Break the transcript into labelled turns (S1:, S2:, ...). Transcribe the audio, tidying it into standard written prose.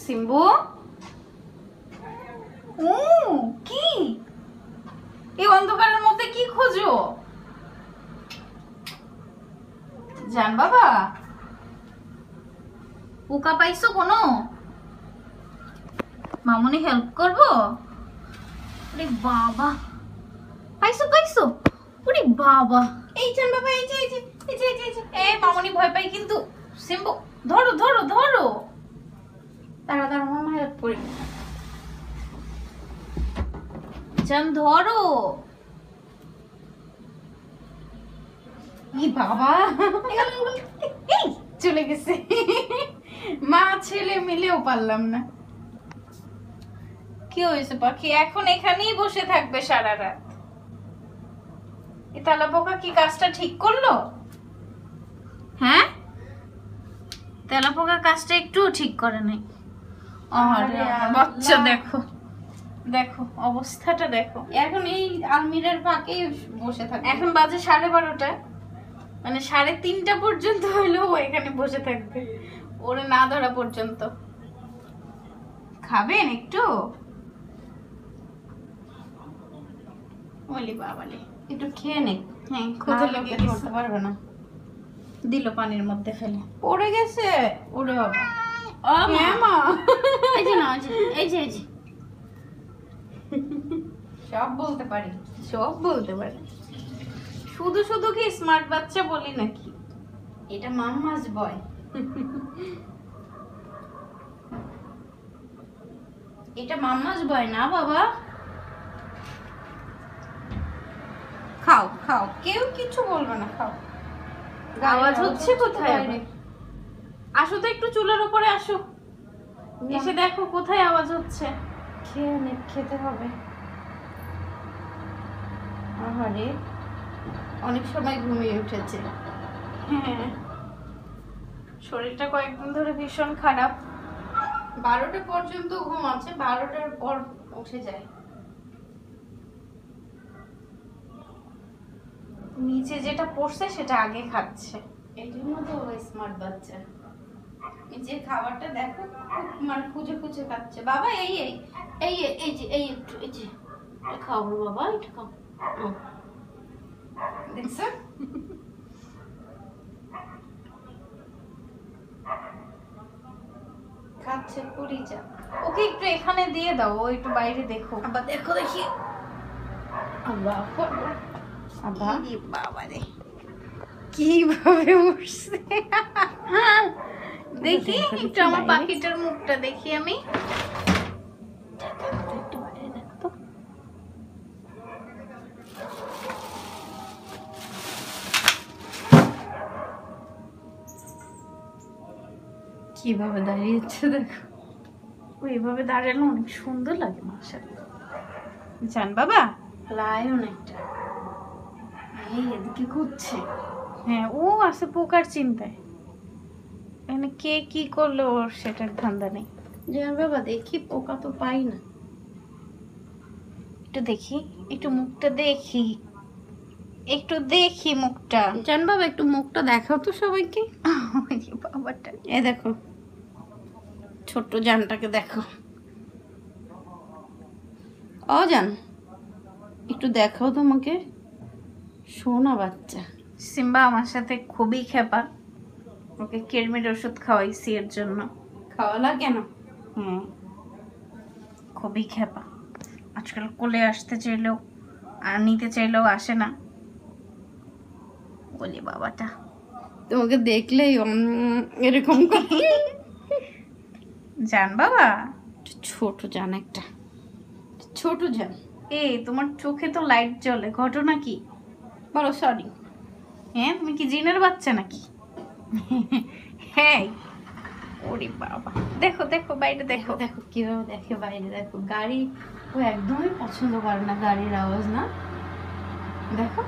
S1: সিম্বু, ও কি এই অন্ধকারের মধ্যে কি খোঁজো? জান বাবা, পোকা পাইছো কোনো? মামুনি হেল্প করবো? আরে বাবা, পাইছো পাইছো? ওরে বাবা, এই জান বাবা, এই যে এই যে এই যে এই যে এই মামুনি ভয় পাই কিন্তু। সিম্বু ধরো ধরো ধরো, দাঁড়া দাঁড়া, মামা হেল্প করি। জান ধরো। ই বাবা, এই চলে গেছে। মা ছেলে মিলেও পারলাম না। কি হয়েছে পাখি? এখন এখানেই বসে থাকবে সারা রাত? এই তেলাপোকা কি কাজটা ঠিক করলো? হ্যাঁ, তেলাপোকা কাজটা একটু ঠিক করে নাই। আরে বাচ্চা দেখো দেখো অবস্থাটা দেখো। এখন এই আলমিরার ফাঁকে বসে থাকে। এখন বাজে 12:30, মানে 3:30 পর্যন্ত হইলেও এখানে বসে থাকবে, ওরে না ধরা পর্যন্ত। খাবেন একটু? ওলি বাবালে, একটু খেয়ে নে। হ্যাঁ, খুঁজে লেগে করতে পারবে না। দিল পানির মধ্যে ফেলে, পড়ে গেছে। ওরে বাবা, হ্যাঁ মা, এই যে না, এই যে এই যে সব বলতে পারি, সব বলতে পারি। শুধু শুধু কি স্মার্ট বাচ্চা বলি নাকি? এটা মাম্মাস বয়। এটা মাম্মাস বয় না বাবা। খাও খাও, কেউ কিছু বলবে না, খাও। আওয়াজ হচ্ছে কোথায়? আসো তো একটু চুলার উপরে আসো, এসে দেখো কোথায় আওয়াজ হচ্ছে। খেয়ে নে, খেতে হবে। আরে অনেক সময় ঘুমিয়ে উঠেছে। হ্যাঁ, শরীরটা কয়েকদিন ধরে ভীষণ খারাপ। 12টা পর্যন্ত ঘুম আছে, 12টার পর উঠে যায়। নিচে যেটা পড়ছে সেটা আগে খাচ্ছে, এই জন্য তো স্মার্ট বাচ্চা। নিচে খাবারটা দেখো, মানে খুঁজে খুঁজে খাচ্ছে। বাবা এই এই এই এই যে এই একটু এই যে খাও বাবা, এটা খাও। দেখছো খাচ্ছে পুরিচা। ওকে একটু এখানে দিয়ে দাও, ও একটু বাইরে দেখো। আবার দেখো দেখি, আব্বা আব্বা, বাবা রে কিভাবে উঠছে। দেখি একটু আমার পাখিটার মুখটা দেখি আমি। একটু বাইরে দেখো তো। কিভাবে দাঁড়িয়েছে দেখো, ওইভাবে দাঁড়ালে অনেক সুন্দর লাগে মাশাআল্লাহ। জান বাবা, লায়ন একটা এই এদিকে ঘুরছে। হ্যাঁ, ও আছে পোকার চিন্তায়। এখানে কে কি করলো ওর সেটার ধান্দা নেই। জান বাবা দেখি, পোকা তো পাই না। একটু দেখি, একটু মুখটা দেখি, একটু দেখি মুখটা। জান বাবা একটু মুখটা দেখাও তো সবাইকে। বাবাটা এ দেখো, ছোট্ট জানটাকে দেখো। ও জান, একটু দেখাও তোমাকে, সোনা বাচ্চা। সিম্বা আমার সাথে খুবই খেপা, ওকে কিরমির ওষুধ খাওয়াইছি এর জন্য। খাওয়ালা কেন? হুম, খুবই খেপা। আজকাল কোলে আসতে চাইলেও আর নিতে চাইলেও আসে না। বলি বাবাটা তোমাকে দেখলেই এরকম জান বাবা, ছোট জান একটা, ছোট জান। এই তোমার চোখে তো লাইট জ্বলে, ঘটনা কি বলো? সরি। হ্যাঁ, তুমি কি জিনের বাচ্চা নাকি? হ্যাঁ, ওরে বাবা, দেখো দেখো বাইরে দেখো, দেখো কিভাবে দেখে বাইরে দেখো। গাড়ি ও একদমই পছন্দ করে না গাড়ির আওয়াজ, না দেখো।